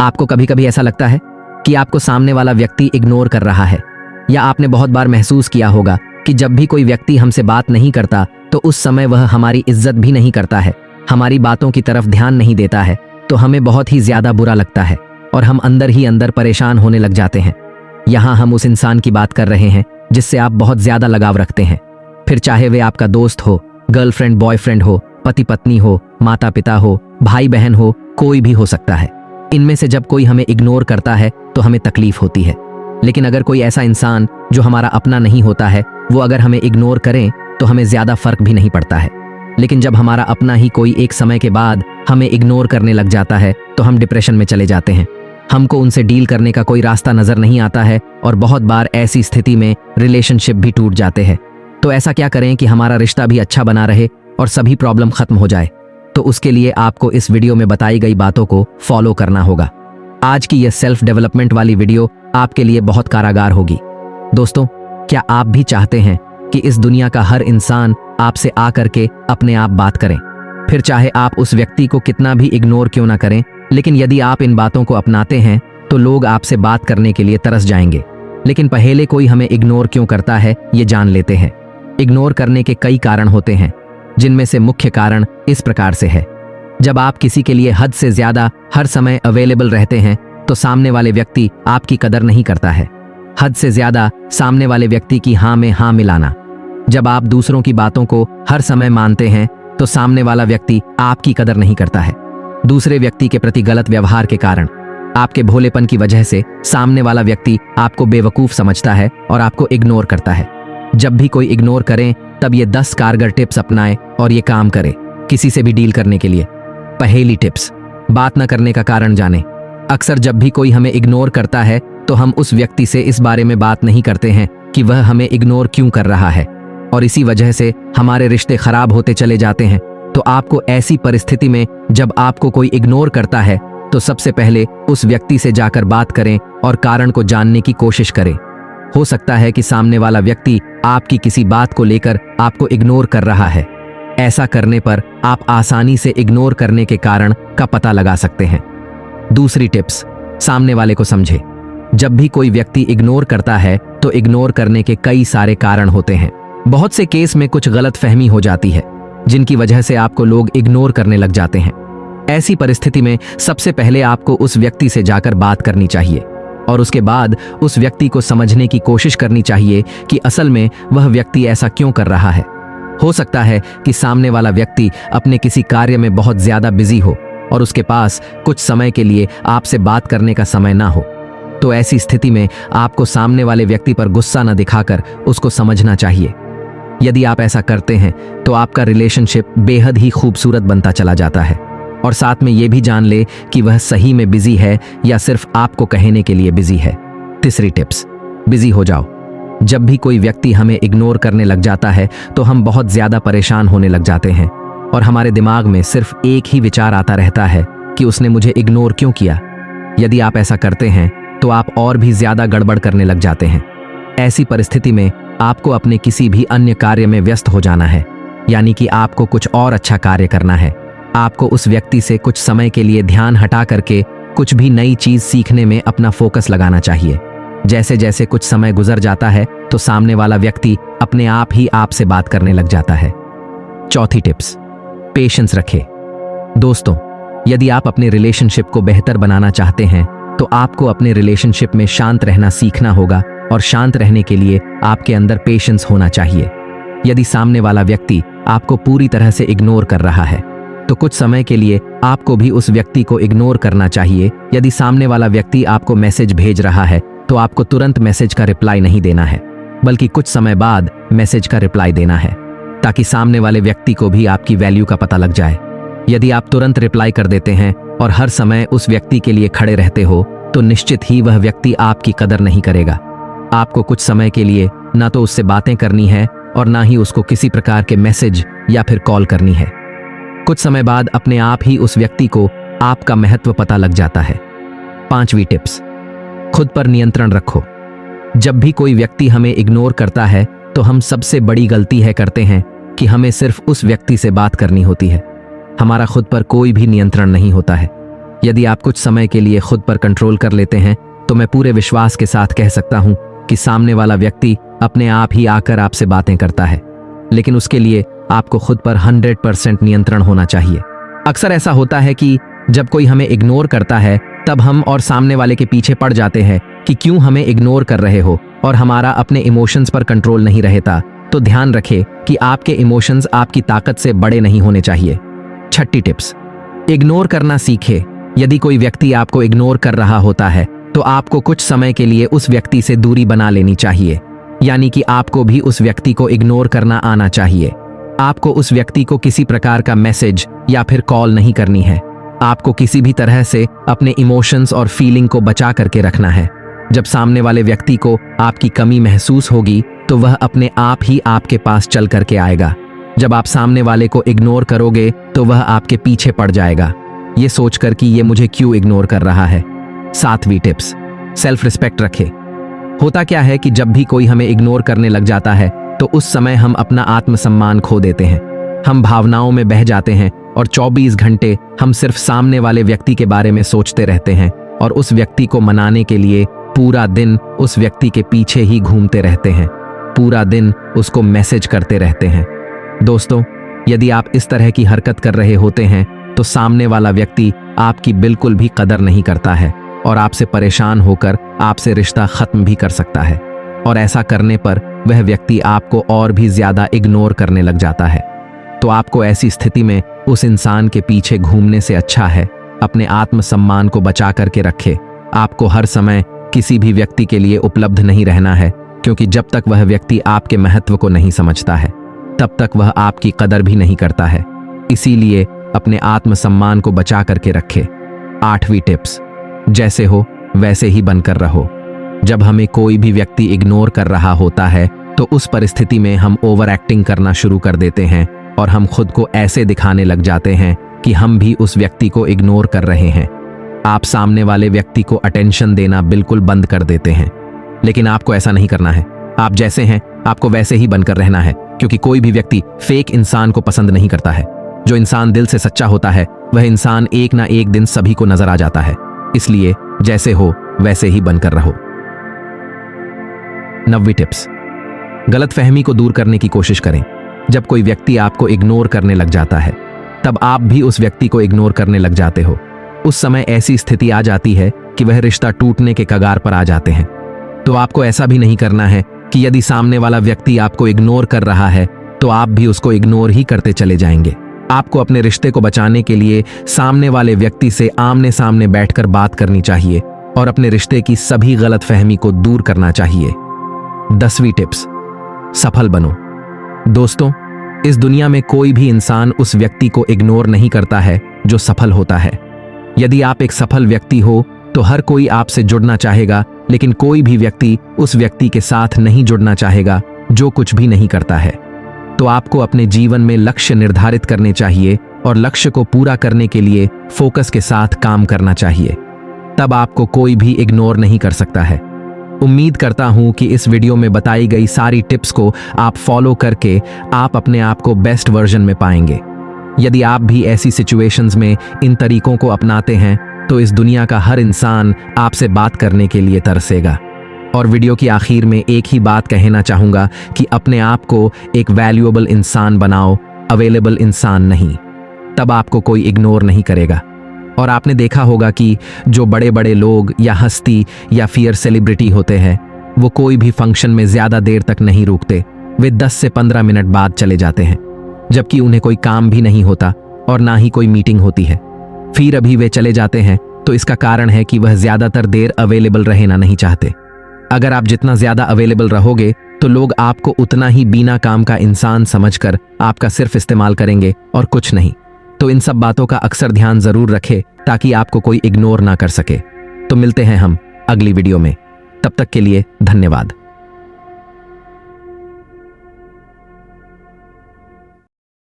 आपको कभी कभी ऐसा लगता है कि आपको सामने वाला व्यक्ति इग्नोर कर रहा है, या आपने बहुत बार महसूस किया होगा कि जब भी कोई व्यक्ति हमसे बात नहीं करता तो उस समय वह हमारी इज्जत भी नहीं करता है, हमारी बातों की तरफ ध्यान नहीं देता है, तो हमें बहुत ही ज्यादा बुरा लगता है और हम अंदर ही अंदर परेशान होने लग जाते हैं। यहाँ हम उस इंसान की बात कर रहे हैं जिससे आप बहुत ज्यादा लगाव रखते हैं, फिर चाहे वे आपका दोस्त हो, गर्लफ्रेंड बॉयफ्रेंड हो, पति पत्नी हो, माता पिता हो, भाई बहन हो, कोई भी हो सकता है। इनमें से जब कोई हमें इग्नोर करता है तो हमें तकलीफ होती है, लेकिन अगर कोई ऐसा इंसान जो हमारा अपना नहीं होता है वो अगर हमें इग्नोर करें तो हमें ज्यादा फर्क भी नहीं पड़ता है। लेकिन जब हमारा अपना ही कोई एक समय के बाद हमें इग्नोर करने लग जाता है तो हम डिप्रेशन में चले जाते हैं। हमको उनसे डील करने का कोई रास्ता नजर नहीं आता है और बहुत बार ऐसी स्थिति में रिलेशनशिप भी टूट जाते हैं। तो ऐसा क्या करें कि हमारा रिश्ता भी अच्छा बना रहे और सभी प्रॉब्लम खत्म हो जाए? तो उसके लिए आपको इस वीडियो में बताई गई बातों को फॉलो करना होगा। आज की यह सेल्फ डेवलपमेंट वाली वीडियो आपके लिए बहुत कारागार होगी। दोस्तों, क्या आप भी चाहते हैं कि इस दुनिया का हर इंसान आपसे आकर के अपने आप बात करें? फिर चाहे आप उस व्यक्ति को कितना भी इग्नोर क्यों ना करें, लेकिन यदि आप इन बातों को अपनाते हैं तो लोग आपसे बात करने के लिए तरस जाएंगे। लेकिन पहले कोई हमें इग्नोर क्यों करता है ये जान लेते हैं। इग्नोर करने के कई कारण होते हैं, जिनमें से मुख्य कारण इस प्रकार से है। जब आप किसी के लिए हद से ज्यादा हर समय अवेलेबल रहते हैं तो सामने वाले व्यक्ति आपकी कदर नहीं करता है। हद से ज्यादा सामने वाले व्यक्ति की हाँ में हाँ मिलाना। जब आप दूसरों की बातों को हर समय मानते हैं तो सामने वाला व्यक्ति आपकी कदर नहीं करता है। दूसरे व्यक्ति के प्रति गलत व्यवहार के कारण, आपके भोलेपन की वजह से सामने वाला व्यक्ति आपको बेवकूफ समझता है और आपको इग्नोर करता है। जब भी कोई इग्नोर करें तब ये 10 कारगर टिप्स अपनाएं और ये काम करें किसी से भी डील करने के लिए। पहली टिप्स, बात न करने का कारण जानें। अक्सर जब भी कोई हमें इग्नोर करता है तो हम उस व्यक्ति से इस बारे में बात नहीं करते हैं कि वह हमें इग्नोर क्यों कर रहा है, और इसी वजह से हमारे रिश्ते खराब होते चले जाते हैं। तो आपको ऐसी परिस्थिति में जब आपको कोई इग्नोर करता है तो सबसे पहले उस व्यक्ति से जाकर बात करें और कारण को जानने की कोशिश करें। हो सकता है कि सामने वाला व्यक्ति आपकी किसी बात को लेकर आपको इग्नोर कर रहा है। ऐसा करने पर आप आसानी से इग्नोर करने के कारण का पता लगा सकते हैं। दूसरी टिप्स, सामने वाले को समझे। जब भी कोई व्यक्ति इग्नोर करता है तो इग्नोर करने के कई सारे कारण होते हैं। बहुत से केस में कुछ गलतफहमी हो जाती है जिनकी वजह से आपको लोग इग्नोर करने लग जाते हैं। ऐसी परिस्थिति में सबसे पहले आपको उस व्यक्ति से जाकर बात करनी चाहिए और उसके बाद उस व्यक्ति को समझने की कोशिश करनी चाहिए कि असल में वह व्यक्ति ऐसा क्यों कर रहा है। हो सकता है कि सामने वाला व्यक्ति अपने किसी कार्य में बहुत ज्यादा बिजी हो और उसके पास कुछ समय के लिए आपसे बात करने का समय ना हो। तो ऐसी स्थिति में आपको सामने वाले व्यक्ति पर गुस्सा न दिखाकर उसको समझना चाहिए। यदि आप ऐसा करते हैं तो आपका रिलेशनशिप बेहद ही खूबसूरत बनता चला जाता है, और साथ में यह भी जान ले कि वह सही में बिजी है या सिर्फ आपको कहने के लिए बिजी है। तीसरी टिप्स, बिजी हो जाओ। जब भी कोई व्यक्ति हमें इग्नोर करने लग जाता है तो हम बहुत ज्यादा परेशान होने लग जाते हैं और हमारे दिमाग में सिर्फ एक ही विचार आता रहता है कि उसने मुझे इग्नोर क्यों किया। यदि आप ऐसा करते हैं तो आप और भी ज्यादा गड़बड़ करने लग जाते हैं। ऐसी परिस्थिति में आपको अपने किसी भी अन्य कार्य में व्यस्त हो जाना है, यानी कि आपको कुछ और अच्छा कार्य करना है। आपको उस व्यक्ति से कुछ समय के लिए ध्यान हटा करके कुछ भी नई चीज सीखने में अपना फोकस लगाना चाहिए। जैसे जैसे कुछ समय गुजर जाता है तो सामने वाला व्यक्ति अपने आप ही आपसे बात करने लग जाता है। चौथी टिप्स, पेशेंस रखें। दोस्तों, यदि आप अपने रिलेशनशिप को बेहतर बनाना चाहते हैं तो आपको अपने रिलेशनशिप में शांत रहना सीखना होगा, और शांत रहने के लिए आपके अंदर पेशेंस होना चाहिए। यदि सामने वाला व्यक्ति आपको पूरी तरह से इग्नोर कर रहा है तो कुछ समय के लिए आपको भी उस व्यक्ति को इग्नोर करना चाहिए। यदि सामने वाला व्यक्ति आपको मैसेज भेज रहा है तो आपको तुरंत मैसेज का रिप्लाई नहीं देना है, बल्कि कुछ समय बाद मैसेज का रिप्लाई देना है, ताकि सामने वाले व्यक्ति को भी आपकी वैल्यू का पता लग जाए। यदि आप तुरंत रिप्लाई कर देते हैं और हर समय उस व्यक्ति के लिए खड़े रहते हो तो निश्चित ही वह व्यक्ति आपकी कदर नहीं करेगा। आपको कुछ समय के लिए ना तो उससे बातें करनी है और ना ही उसको किसी प्रकार के मैसेज या फिर कॉल करनी है। कुछ समय बाद अपने आप ही उस व्यक्ति को आपका महत्व पता लग जाता है। पांचवी टिप्स, खुद पर नियंत्रण रखो। जब भी कोई व्यक्ति हमें इग्नोर करता है तो हम सबसे बड़ी गलती है करते हैं कि हमें सिर्फ उस व्यक्ति से बात करनी होती है। हमारा खुद पर कोई भी नियंत्रण नहीं होता है। यदि आप कुछ समय के लिए खुद पर कंट्रोल कर लेते हैं तो मैं पूरे विश्वास के साथ कह सकता हूं कि सामने वाला व्यक्ति अपने आप ही आकर आपसे बातें करता है। लेकिन उसके लिए आपको खुद पर 100% नियंत्रण होना चाहिए। अक्सर ऐसा होता है कि जब कोई हमें इग्नोर करता है तब हम और सामने वाले के पीछे पड़ जाते हैं कि क्यों हमें इग्नोर कर रहे हो, और हमारा अपने इमोशंस पर कंट्रोल नहीं रहता। तो ध्यान रखें कि आपके इमोशंस आपकी ताकत से बड़े नहीं होने चाहिए। 6ठी टिप्स, इग्नोर करना सीखे। यदि कोई व्यक्ति आपको इग्नोर कर रहा होता है तो आपको कुछ समय के लिए उस व्यक्ति से दूरी बना लेनी चाहिए। यानी कि आपको भी उस व्यक्ति को इग्नोर करना आना चाहिए। आपको उस व्यक्ति को किसी प्रकार का मैसेज या फिर कॉल नहीं करनी है। आपको किसी भी तरह से अपने इमोशंस और फीलिंग को बचा करके रखना है। जब सामने वाले व्यक्ति को आपकी कमी महसूस होगी तो वह अपने आप ही आपके पास चल करके आएगा। जब आप सामने वाले को इग्नोर करोगे तो वह आपके पीछे पड़ जाएगा, ये सोचकर कि ये मुझे क्यों इग्नोर कर रहा है। 7वीं टिप्स, सेल्फ रिस्पेक्ट रखें। होता क्या है कि जब भी कोई हमें इग्नोर करने लग जाता है तो उस समय हम अपना आत्मसम्मान खो देते हैं। हम भावनाओं में बह जाते हैं और 24 घंटे हम सिर्फ सामने वाले व्यक्ति के बारे में सोचते रहते हैं और उस व्यक्ति को मनाने के लिए पूरा दिन उस व्यक्ति के पीछे ही घूमते रहते हैं, पूरा दिन उसको मैसेज करते रहते हैं। दोस्तों, यदि आप इस तरह की हरकत कर रहे होते हैं तो सामने वाला व्यक्ति आपकी बिल्कुल भी कदर नहीं करता है और आपसे परेशान होकर आपसे रिश्ता खत्म भी कर सकता है। और ऐसा करने पर वह व्यक्ति आपको और भी ज्यादा इग्नोर करने लग जाता है। तो आपको ऐसी स्थिति में उस इंसान के पीछे घूमने से अच्छा है अपने आत्मसम्मान को बचा करके रखे। आपको हर समय किसी भी व्यक्ति के लिए उपलब्ध नहीं रहना है, क्योंकि जब तक वह व्यक्ति आपके महत्व को नहीं समझता है तब तक वह आपकी कदर भी नहीं करता है। इसीलिए अपने आत्मसम्मान को बचा करके रखे। 8वीं टिप्स, जैसे हो वैसे ही बनकर रहो। जब हमें कोई भी व्यक्ति इग्नोर कर रहा होता है तो उस परिस्थिति में हम ओवर एक्टिंग करना शुरू कर देते हैं और हम खुद को ऐसे दिखाने लग जाते हैं कि हम भी उस व्यक्ति को इग्नोर कर रहे हैं। आप सामने वाले व्यक्ति को अटेंशन देना बिल्कुल बंद कर देते हैं, लेकिन आपको ऐसा नहीं करना है। आप जैसे हैं आपको वैसे ही बनकर रहना है, क्योंकि कोई भी व्यक्ति फेक इंसान को पसंद नहीं करता है। जो इंसान दिल से सच्चा होता है वह इंसान एक ना एक दिन सभी को नजर आ जाता है। इसलिए जैसे हो वैसे ही बनकर रहो। 9वीं टिप्स, गलतफहमी को दूर करने की कोशिश करें। जब कोई व्यक्ति आपको इग्नोर करने लग जाता है तब आप भी उस व्यक्ति को इग्नोर करने लग जाते हो। उस समय ऐसी स्थिति आ जाती है कि वह रिश्ता टूटने के कगार पर आ जाते हैं। तो आपको ऐसा भी नहीं करना है कि यदि सामने वाला व्यक्ति आपको इग्नोर कर रहा है तो आप भी उसको इग्नोर ही करते चले जाएंगे। आपको अपने रिश्ते को बचाने के लिए सामने वाले व्यक्ति से आमने सामने बैठकर बात करनी चाहिए और अपने रिश्ते की सभी गलतफहमी को दूर करना चाहिए। 10वीं टिप्स, सफल बनो। दोस्तों, इस दुनिया में कोई भी इंसान उस व्यक्ति को इग्नोर नहीं करता है जो सफल होता है। यदि आप एक सफल व्यक्ति हो तो हर कोई आपसे जुड़ना चाहेगा, लेकिन कोई भी व्यक्ति उस व्यक्ति के साथ नहीं जुड़ना चाहेगा जो कुछ भी नहीं करता है। तो आपको अपने जीवन में लक्ष्य निर्धारित करने चाहिए और लक्ष्य को पूरा करने के लिए फोकस के साथ काम करना चाहिए। तब आपको कोई भी इग्नोर नहीं कर सकता है। उम्मीद करता हूं कि इस वीडियो में बताई गई सारी टिप्स को आप फॉलो करके आप अपने आप को बेस्ट वर्जन में पाएंगे। यदि आप भी ऐसी सिचुएशंस में इन तरीकों को अपनाते हैं तो इस दुनिया का हर इंसान आपसे बात करने के लिए तरसेगा। और वीडियो की आखिर में एक ही बात कहना चाहूंगा कि अपने आप को एक वैल्यूएबल इंसान बनाओ, अवेलेबल इंसान नहीं। तब आपको कोई इग्नोर नहीं करेगा। और आपने देखा होगा कि जो बड़े बड़े लोग या हस्ती या फिर सेलिब्रिटी होते हैं वो कोई भी फंक्शन में ज्यादा देर तक नहीं रुकते। वे 10 से 15 मिनट बाद चले जाते हैं, जबकि उन्हें कोई काम भी नहीं होता और ना ही कोई मीटिंग होती है। फिर अभी वे चले जाते हैं तो इसका कारण है कि वह ज्यादातर देर अवेलेबल रहना नहीं चाहते। अगर आप जितना ज्यादा अवेलेबल रहोगे तो लोग आपको उतना ही बिना काम का इंसान समझकर आपका सिर्फ इस्तेमाल करेंगे और कुछ नहीं। तो इन सब बातों का अक्सर ध्यान जरूर रखें ताकि आपको कोई इग्नोर ना कर सके। तो मिलते हैं हम अगली वीडियो में, तब तक के लिए धन्यवाद।